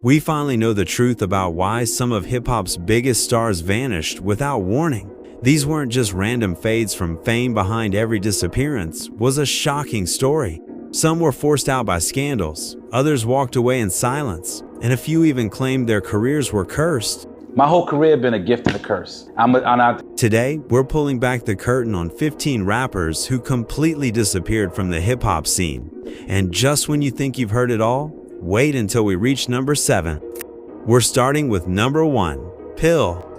We finally know the truth about why some of hip-hop's biggest stars vanished without warning. These weren't just random fades from fame. Behind every disappearance was a shocking story. Some were forced out by scandals, others walked away in silence, and a few even claimed their careers were cursed. My whole career has been a gift and a curse. Today, we're pulling back the curtain on 15 rappers who completely disappeared from the hip-hop scene. And just when you think you've heard it all, wait until we reach number 7. We're starting with number 1, Pill.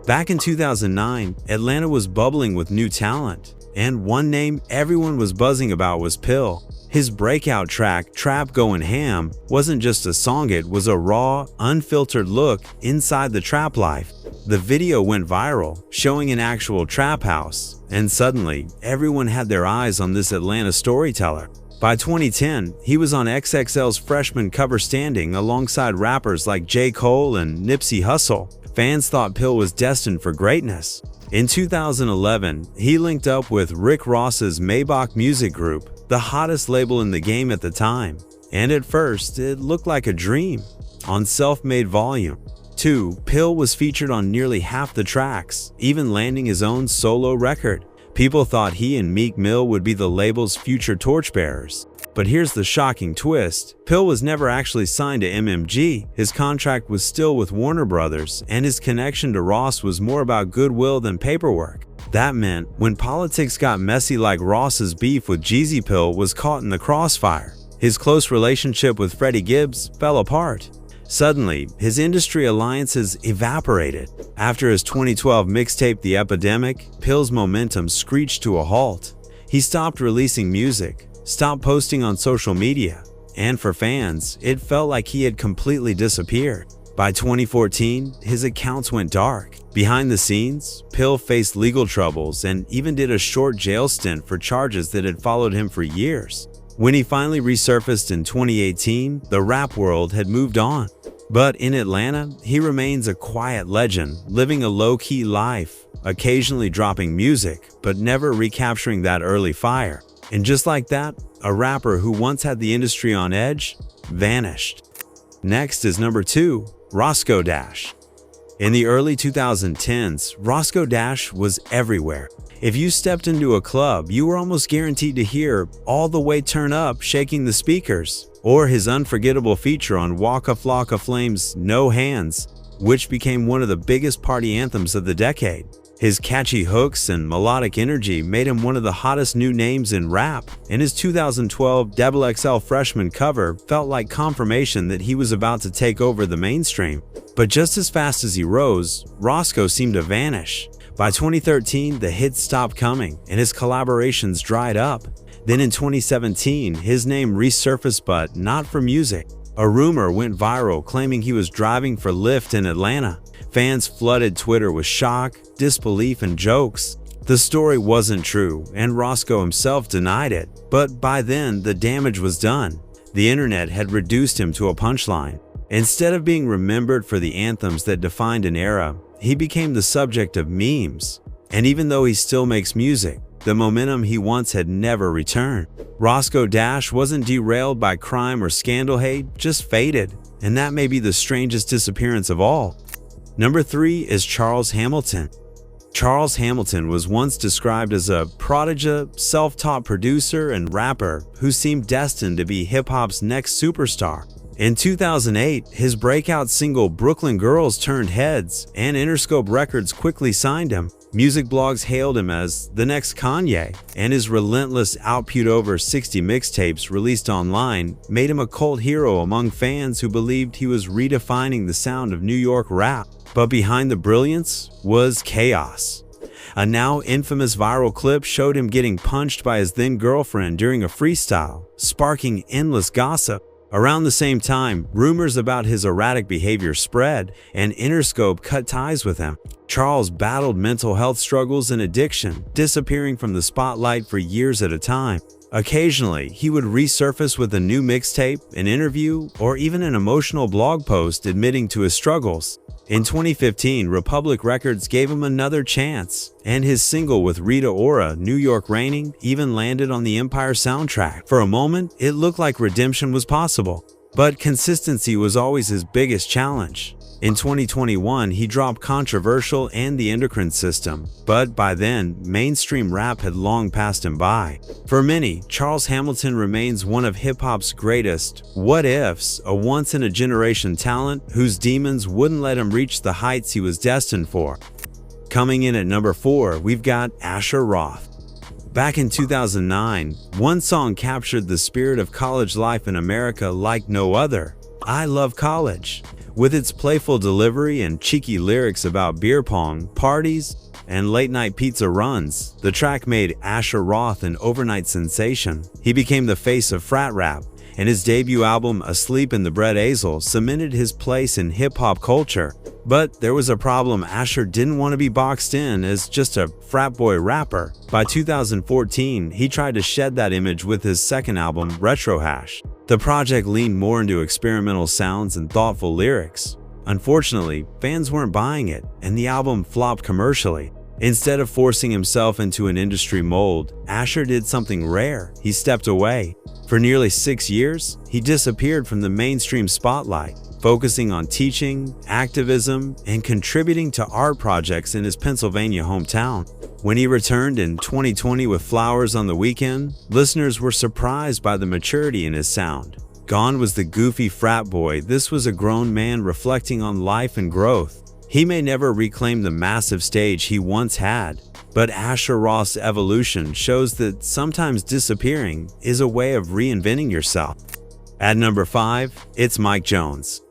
Back in 2009, Atlanta was bubbling with new talent, and one name everyone was buzzing about was Pill. His breakout track, Trap Goin' Ham, wasn't just a song, it was a raw, unfiltered look inside the trap life. The video went viral, showing an actual trap house, and suddenly, everyone had their eyes on this Atlanta storyteller. By 2010, he was on XXL's freshman cover standing alongside rappers like J. Cole and Nipsey Hussle. Fans thought Pill was destined for greatness. In 2011, he linked up with Rick Ross's Maybach Music Group, the hottest label in the game at the time. And at first, it looked like a dream. On Self-Made Volume 2, Pill was featured on nearly half the tracks, even landing his own solo record. People thought he and Meek Mill would be the label's future torchbearers. But here's the shocking twist. Pill was never actually signed to MMG. His contract was still with Warner Brothers, and his connection to Ross was more about goodwill than paperwork. That meant when politics got messy, like Ross's beef with Jeezy, Pill was caught in the crossfire. His close relationship with Freddie Gibbs fell apart. Suddenly, his industry alliances evaporated. After his 2012 mixtape The Epidemic, Pill's momentum screeched to a halt. He stopped releasing music, stopped posting on social media, and for fans, it felt like he had completely disappeared. By 2014, his accounts went dark. Behind the scenes, Pill faced legal troubles and even did a short jail stint for charges that had followed him for years. When he finally resurfaced in 2018, the rap world had moved on. But in Atlanta, he remains a quiet legend, living a low-key life, occasionally dropping music, but never recapturing that early fire. And just like that, a rapper who once had the industry on edge vanished. Next is number 2, Roscoe Dash. In the early 2010s, Roscoe Dash was everywhere. If you stepped into a club, you were almost guaranteed to hear "All the Way Turn Up" shaking the speakers, or his unforgettable feature on Waka Flocka Flame's No Hands, which became one of the biggest party anthems of the decade. His catchy hooks and melodic energy made him one of the hottest new names in rap, and his 2012 XXL freshman cover felt like confirmation that he was about to take over the mainstream. But just as fast as he rose, Roscoe seemed to vanish. By 2013, the hits stopped coming, and his collaborations dried up. Then in 2017, his name resurfaced, but not for music. A rumor went viral claiming he was driving for Lyft in Atlanta. Fans flooded Twitter with shock, disbelief, and jokes. The story wasn't true, and Roscoe himself denied it. But by then, the damage was done. The internet had reduced him to a punchline. Instead of being remembered for the anthems that defined an era, he became the subject of memes. And even though he still makes music, the momentum he once had never returned. Roscoe Dash wasn't derailed by crime or scandal hate, just faded. And that may be the strangest disappearance of all. Number 3 is Charles Hamilton. Charles Hamilton was once described as a prodigy, self-taught producer and rapper who seemed destined to be hip-hop's next superstar. In 2008, his breakout single Brooklyn Girls turned heads, and Interscope Records quickly signed him. Music blogs hailed him as the next Kanye, and his relentless output over 60 mixtapes released online made him a cult hero among fans who believed he was redefining the sound of New York rap. But behind the brilliance was chaos. A now infamous viral clip showed him getting punched by his then-girlfriend during a freestyle, sparking endless gossip. Around the same time, rumors about his erratic behavior spread, and Interscope cut ties with him. Charles battled mental health struggles and addiction, disappearing from the spotlight for years at a time. Occasionally, he would resurface with a new mixtape, an interview, or even an emotional blog post admitting to his struggles. In 2015, Republic Records gave him another chance, and his single with Rita Ora, New York Raining, even landed on the Empire soundtrack. For a moment, it looked like redemption was possible. But consistency was always his biggest challenge. In 2021, he dropped Controversial and The Endocrine System, but by then, mainstream rap had long passed him by. For many, Charles Hamilton remains one of hip-hop's greatest what-ifs, a once-in-a-generation talent whose demons wouldn't let him reach the heights he was destined for. Coming in at number 4, we've got Asher Roth. Back in 2009, one song captured the spirit of college life in America like no other, I Love College. With its playful delivery and cheeky lyrics about beer pong, parties, and late-night pizza runs, the track made Asher Roth an overnight sensation. He became the face of frat rap, and his debut album, Asleep in the Bread Azel, cemented his place in hip-hop culture. But there was a problem. Asher didn't want to be boxed in as just a frat boy rapper. By 2014, he tried to shed that image with his second album, Retro Hash. The project leaned more into experimental sounds and thoughtful lyrics. Unfortunately, fans weren't buying it, and the album flopped commercially. Instead of forcing himself into an industry mold, Asher did something rare. He stepped away. For nearly 6 years, he disappeared from the mainstream spotlight, focusing on teaching, activism, and contributing to art projects in his Pennsylvania hometown. When he returned in 2020 with Flowers on the Weekend, listeners were surprised by the maturity in his sound. Gone was the goofy frat boy. This was a grown man reflecting on life and growth. He may never reclaim the massive stage he once had, but Asher Roth's evolution shows that sometimes disappearing is a way of reinventing yourself. At number 5, it's Mike Jones.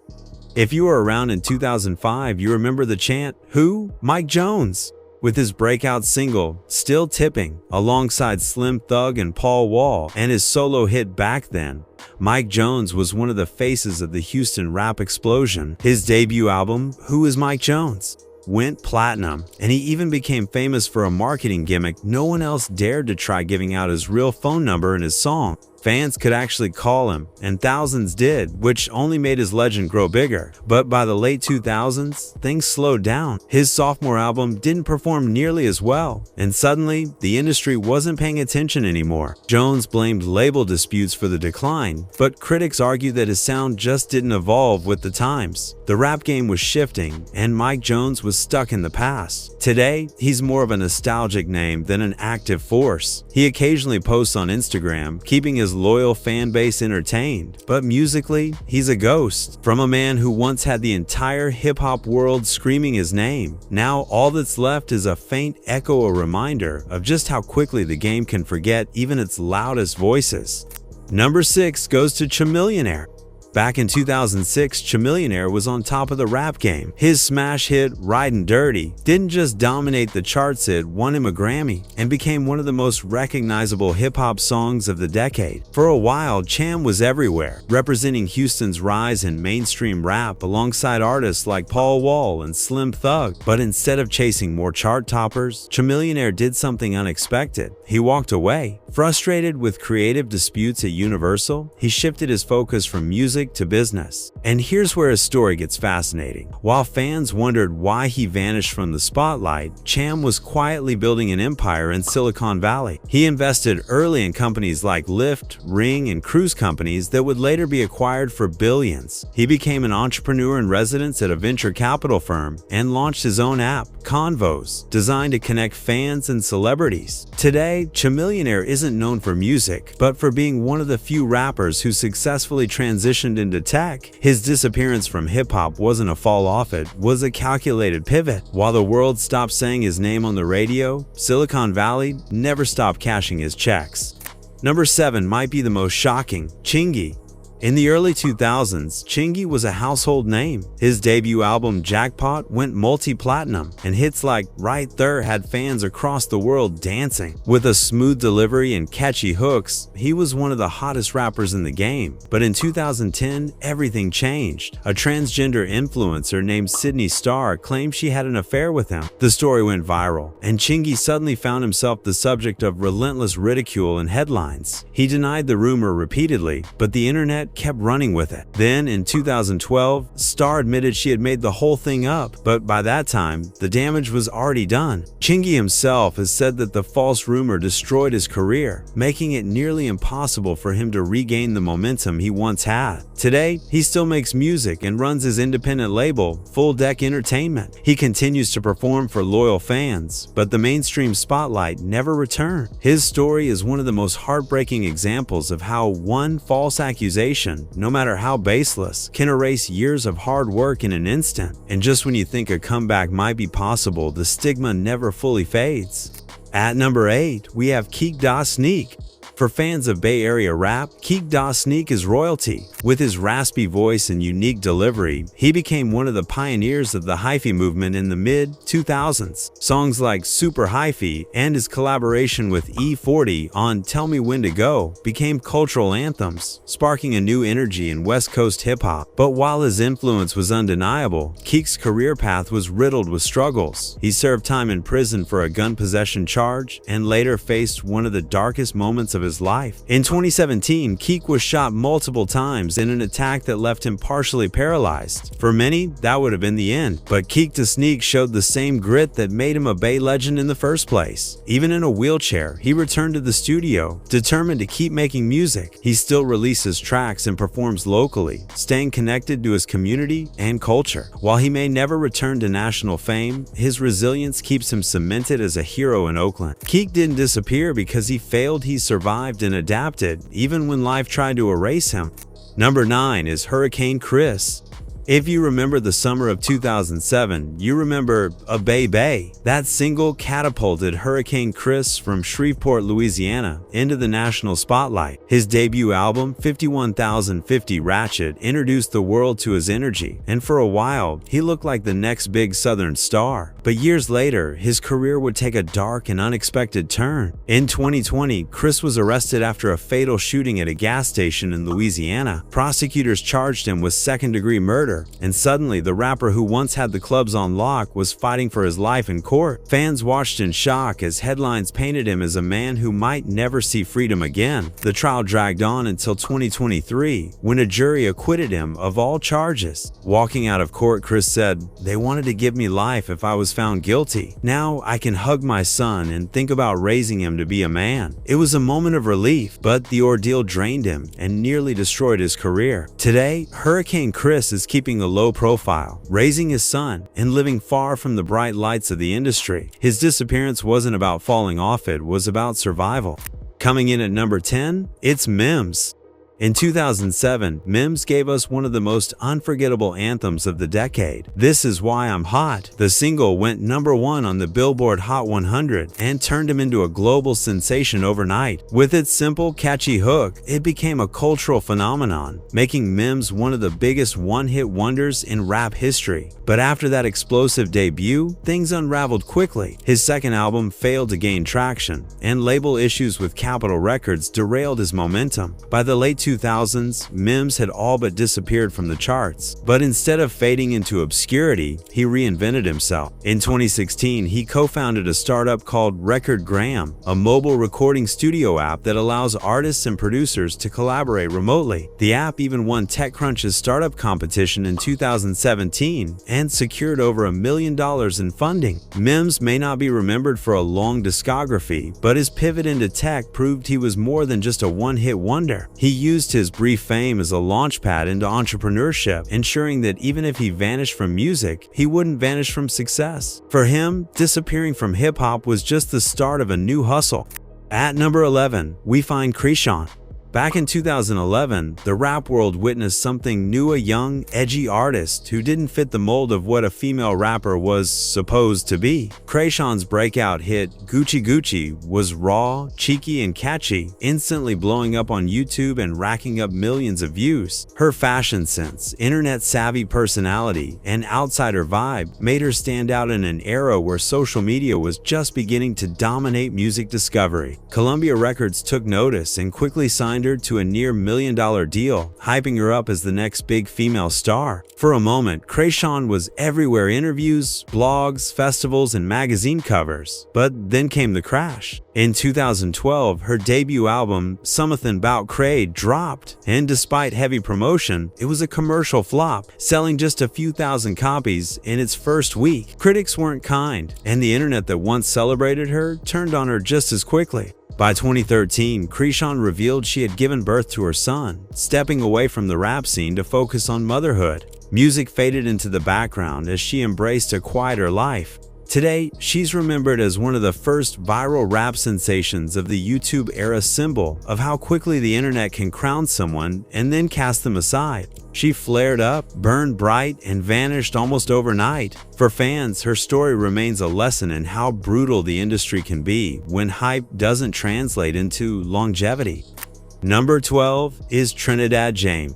If you were around in 2005, you remember the chant, "Who? Mike Jones?" With his breakout single, Still Tipping, alongside Slim Thug and Paul Wall, and his solo hit Back Then, Mike Jones was one of the faces of the Houston rap explosion. His debut album, Who is Mike Jones?, went platinum, and he even became famous for a marketing gimmick. No one else dared to try giving out his real phone number in his song. Fans could actually call him, and thousands did, which only made his legend grow bigger. But by the late 2000s, things slowed down. His sophomore album didn't perform nearly as well, and suddenly, the industry wasn't paying attention anymore. Jones blamed label disputes for the decline, but critics argued that his sound just didn't evolve with the times. The rap game was shifting, and Mike Jones was stuck in the past. Today, he's more of a nostalgic name than an active force. He occasionally posts on Instagram, keeping his loyal fan base entertained, but musically, he's a ghost. From a man who once had the entire hip-hop world screaming his name, now all that's left is a faint echo, a reminder of just how quickly the game can forget even its loudest voices. Number 6 goes to Chamillionaire. Back in 2006, Chamillionaire was on top of the rap game. His smash hit, Ridin' Dirty, didn't just dominate the charts, it won him a Grammy and became one of the most recognizable hip-hop songs of the decade. For a while, Cham was everywhere, representing Houston's rise in mainstream rap alongside artists like Paul Wall and Slim Thug. But instead of chasing more chart toppers, Chamillionaire did something unexpected. He walked away. Frustrated with creative disputes at Universal, he shifted his focus from music to business. And here's where his story gets fascinating. While fans wondered why he vanished from the spotlight, Cham was quietly building an empire in Silicon Valley. He invested early in companies like Lyft, Ring, and cruise companies that would later be acquired for billions. He became an entrepreneur in residence at a venture capital firm and launched his own app, Convos, designed to connect fans and celebrities. Today, Chamillionaire isn't known for music, but for being one of the few rappers who successfully transitioned into tech. His disappearance from hip-hop wasn't a fall off, it was a calculated pivot. While the world stopped saying his name on the radio, Silicon Valley never stopped cashing his checks. Number 7 might be the most shocking, Chingy. In the early 2000s, Chingy was a household name. His debut album, Jackpot, went multi-platinum, and hits like Right There had fans across the world dancing. With a smooth delivery and catchy hooks, he was one of the hottest rappers in the game. But in 2010, everything changed. A transgender influencer named Sydney Starr claimed she had an affair with him. The story went viral, and Chingy suddenly found himself the subject of relentless ridicule and headlines. He denied the rumor repeatedly, but the internet internet kept running with it. Then, in 2012, Star admitted she had made the whole thing up, but by that time, the damage was already done. Chingy himself has said that the false rumor destroyed his career, making it nearly impossible for him to regain the momentum he once had. Today, he still makes music and runs his independent label, Full Deck Entertainment. He continues to perform for loyal fans, but the mainstream spotlight never returned. His story is one of the most heartbreaking examples of how one false accusation, no matter how baseless, can erase years of hard work in an instant. And just when you think a comeback might be possible, the stigma never fully fades. At number 8, we have Keek Da Sneak. For fans of Bay Area rap, Keek Da Sneak is royalty. With his raspy voice and unique delivery, he became one of the pioneers of the hyphy movement in the mid-2000s. Songs like Super Hyphy and his collaboration with E40 on Tell Me When to Go became cultural anthems, sparking a new energy in West Coast hip-hop. But while his influence was undeniable, Keek's career path was riddled with struggles. He served time in prison for a gun possession charge and later faced one of the darkest moments of his life. In 2017, Keek was shot multiple times in an attack that left him partially paralyzed. For many, that would have been the end, but Keek Da Sneak showed the same grit that made him a Bay legend in the first place. Even in a wheelchair, he returned to the studio, determined to keep making music. He still releases tracks and performs locally, staying connected to his community and culture. While he may never return to national fame, his resilience keeps him cemented as a hero in Oakland. Keek didn't disappear because he failed, he survived and adapted, even when life tried to erase him. Number 9 is Hurricane Chris. If you remember the summer of 2007, you remember A Bay Bay. That single catapulted Hurricane Chris from Shreveport, Louisiana, into the national spotlight. His debut album, 51,050 Ratchet, introduced the world to his energy, and for a while, he looked like the next big Southern star. But years later, his career would take a dark and unexpected turn. In 2020, Chris was arrested after a fatal shooting at a gas station in Louisiana. Prosecutors charged him with second-degree murder, and suddenly the rapper who once had the clubs on lock was fighting for his life in court. Fans watched in shock as headlines painted him as a man who might never see freedom again. The trial dragged on until 2023, when a jury acquitted him of all charges. Walking out of court, Chris said, "They wanted to give me life if I was found guilty. Now I can hug my son and think about raising him to be a man." It was a moment of relief, but the ordeal drained him and nearly destroyed his career. Today, Hurricane Chris is keeping a low profile, raising his son, and living far from the bright lights of the industry. His disappearance wasn't about falling off, it was about survival. Coming in at number 10, it's Mims. In 2007, Mims gave us one of the most unforgettable anthems of the decade, This Is Why I'm Hot. The single went number 1 on the Billboard Hot 100 and turned him into a global sensation overnight. With its simple, catchy hook, it became a cultural phenomenon, making Mims one of the biggest one-hit wonders in rap history. But after that explosive debut, things unraveled quickly. His second album failed to gain traction, and label issues with Capitol Records derailed his momentum. By the late 2000s, Mims had all but disappeared from the charts, but instead of fading into obscurity, he reinvented himself. In 2016, he co-founded a startup called Recordgram, a mobile recording studio app that allows artists and producers to collaborate remotely. The app even won TechCrunch's startup competition in 2017 and secured over $1 million in funding. Mims may not be remembered for a long discography, but his pivot into tech proved he was more than just a one-hit wonder. He used his brief fame as a launchpad into entrepreneurship, ensuring that even if he vanished from music, he wouldn't vanish from success. For him, disappearing from hip-hop was just the start of a new hustle. At number 11, we find Kreayshawn. Back in 2011, the rap world witnessed something new, a young, edgy artist who didn't fit the mold of what a female rapper was supposed to be. Kreayshawn's breakout hit, Gucci Gucci, was raw, cheeky, and catchy, instantly blowing up on YouTube and racking up millions of views. Her fashion sense, internet-savvy personality, and outsider vibe made her stand out in an era where social media was just beginning to dominate music discovery. Columbia Records took notice and quickly signed surrendered to a near $1 million deal, hyping her up as the next big female star. For a moment, Kreayshawn was everywhere: interviews, blogs, festivals, and magazine covers. But then came the crash. In 2012, her debut album, Somethin' 'Bout Cray, dropped, and despite heavy promotion, it was a commercial flop, selling just a few thousand copies in its first week. Critics weren't kind, and the internet that once celebrated her turned on her just as quickly. By 2013, Kreayshawn revealed she had given birth to her son, stepping away from the rap scene to focus on motherhood. Music faded into the background as she embraced a quieter life. Today, she's remembered as one of the first viral rap sensations of the YouTube era, symbol of how quickly the internet can crown someone and then cast them aside. She flared up, burned bright, and vanished almost overnight. For fans, her story remains a lesson in how brutal the industry can be when hype doesn't translate into longevity. Number 12 is Trinidad James.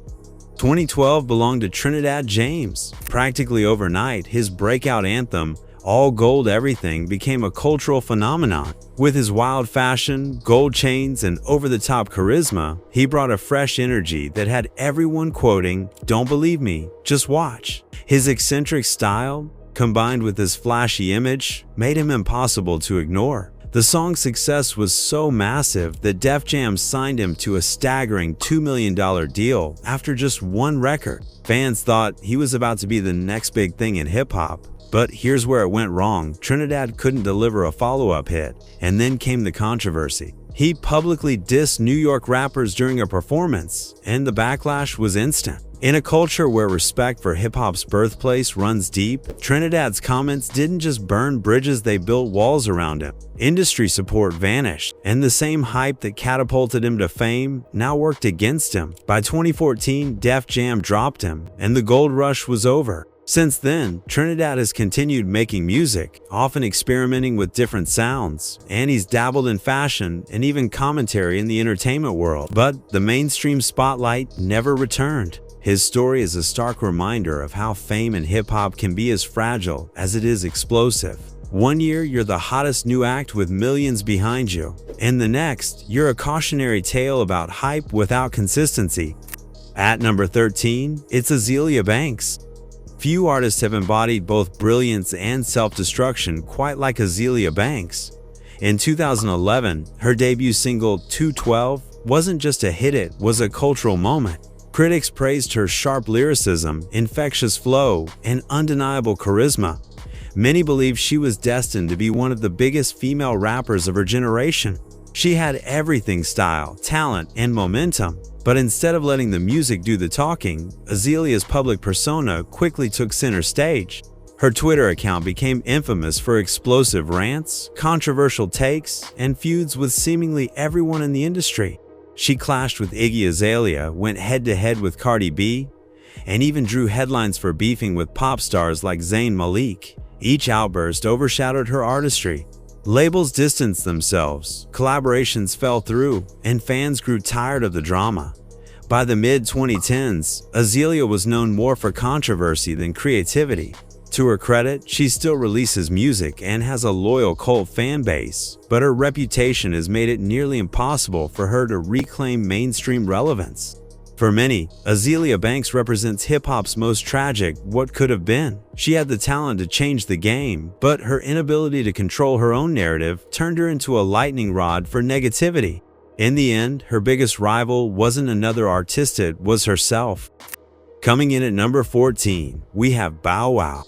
2012 belonged to Trinidad James. Practically overnight, his breakout anthem, All Gold Everything, became a cultural phenomenon. With his wild fashion, gold chains, and over-the-top charisma, he brought a fresh energy that had everyone quoting, "Don't believe me, just watch." His eccentric style, combined with his flashy image, made him impossible to ignore. The song's success was so massive that Def Jam signed him to a staggering $2 million deal after just one record. Fans thought he was about to be the next big thing in hip-hop. But here's where it went wrong. Trinidad couldn't deliver a follow-up hit, and then came the controversy. He publicly dissed New York rappers during a performance, and the backlash was instant. In a culture where respect for hip-hop's birthplace runs deep, Trinidad's comments didn't just burn bridges, they built walls around him. Industry support vanished, and the same hype that catapulted him to fame now worked against him. By 2014, Def Jam dropped him, and the gold rush was over. Since then, Trinidad has continued making music, often experimenting with different sounds, and he's dabbled in fashion and even commentary in the entertainment world. But the mainstream spotlight never returned. His story is a stark reminder of how fame in hip-hop can be as fragile as it is explosive. One year, you're the hottest new act with millions behind you, and the next, you're a cautionary tale about hype without consistency. At number 13, it's Azealia Banks. Few artists have embodied both brilliance and self-destruction quite like Azealia Banks. In 2011, her debut single 212 wasn't just a hit, it was a cultural moment. Critics praised her sharp lyricism, infectious flow, and undeniable charisma. Many believe she was destined to be one of the biggest female rappers of her generation. She had everything: style, talent, and momentum. But instead of letting the music do the talking, Azalea's public persona quickly took center stage. Her Twitter account became infamous for explosive rants, controversial takes, and feuds with seemingly everyone in the industry. She clashed with Iggy Azalea, went head-to-head with Cardi B, and even drew headlines for beefing with pop stars like Zayn Malik. Each outburst overshadowed her artistry. Labels distanced themselves, collaborations fell through, and fans grew tired of the drama. By the mid-2010s, Azealia was known more for controversy than creativity. To her credit, she still releases music and has a loyal cult fan base, but her reputation has made it nearly impossible for her to reclaim mainstream relevance. For many, Azealia Banks represents hip-hop's most tragic what could have been. She had the talent to change the game, but her inability to control her own narrative turned her into a lightning rod for negativity. In the end, her biggest rival wasn't another artist, it was herself. Coming in at number 14, we have Bow Wow.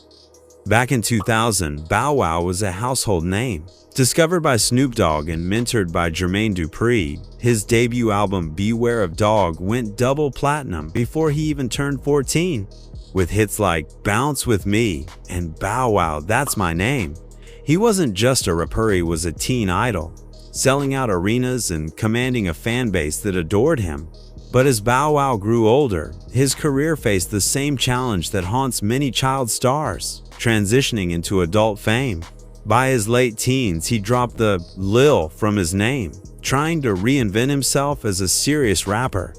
Back in 2000, Bow Wow was a household name. Discovered by Snoop Dogg and mentored by Jermaine Dupri, his debut album Beware of Dog went double platinum before he even turned 14. With hits like Bounce With Me and Bow Wow, That's My Name, he wasn't just a rapper, he was a teen idol, selling out arenas and commanding a fan base that adored him. But as Bow Wow grew older, his career faced the same challenge that haunts many child stars, transitioning into adult fame. By his late teens, he dropped the Lil from his name, trying to reinvent himself as a serious rapper.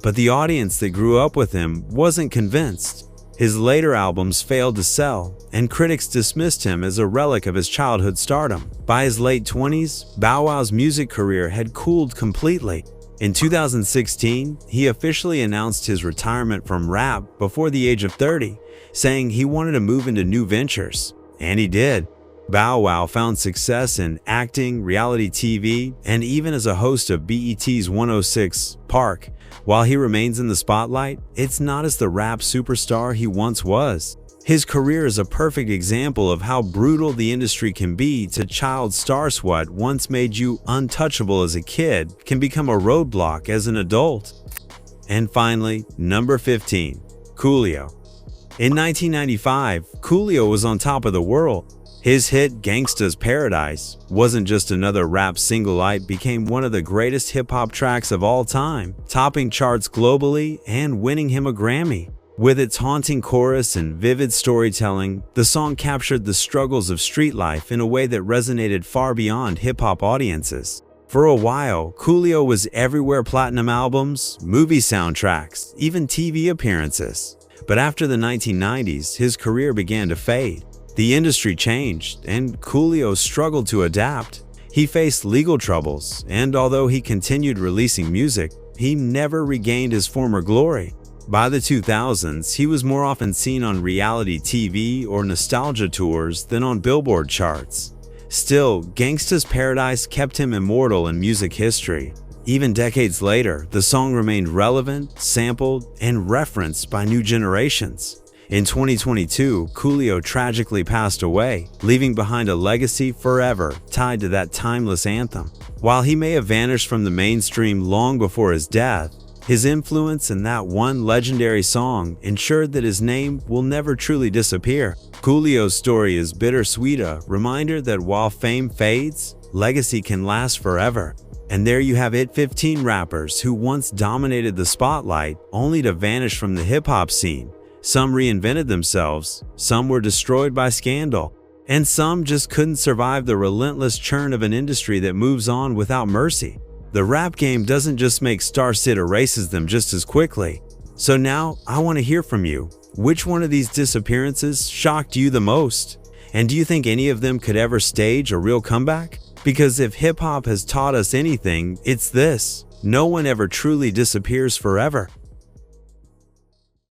But the audience that grew up with him wasn't convinced. His later albums failed to sell, and critics dismissed him as a relic of his childhood stardom. By his late 20s, Bow Wow's music career had cooled completely. In 2016, he officially announced his retirement from rap before the age of 30, saying he wanted to move into new ventures. And he did. Bow Wow found success in acting, reality TV, and even as a host of BET's 106 Park. While he remains in the spotlight, it's not as the rap superstar he once was. His career is a perfect example of how brutal the industry can be. To child stars. What once made you untouchable as a kid can become a roadblock as an adult. And finally, number 15, Coolio. In 1995, Coolio was on top of the world. His hit Gangsta's Paradise wasn't just another rap single, it became one of the greatest hip-hop tracks of all time, topping charts globally and winning him a Grammy. With its haunting chorus and vivid storytelling, the song captured the struggles of street life in a way that resonated far beyond hip-hop audiences. For a while, Coolio was everywhere: platinum albums, movie soundtracks, even TV appearances. But after the 1990s, his career began to fade. The industry changed, and Coolio struggled to adapt. He faced legal troubles, and although he continued releasing music, he never regained his former glory. By the 2000s, he was more often seen on reality TV or nostalgia tours than on Billboard charts. Still, Gangsta's Paradise kept him immortal in music history. Even decades later, the song remained relevant, sampled, and referenced by new generations. In 2022, Coolio tragically passed away, leaving behind a legacy forever tied to that timeless anthem. While he may have vanished from the mainstream long before his death, his influence in that one legendary song ensured that his name will never truly disappear. Coolio's story is bittersweet, a reminder that while fame fades, legacy can last forever. And there you have it, 15 rappers who once dominated the spotlight only to vanish from the hip-hop scene. Some reinvented themselves, some were destroyed by scandal, and some just couldn't survive the relentless churn of an industry that moves on without mercy. The rap game doesn't just make stars, it erases them just as quickly. So now, I want to hear from you. Which one of these disappearances shocked you the most? And do you think any of them could ever stage a real comeback? Because if hip-hop has taught us anything, it's this: no one ever truly disappears forever.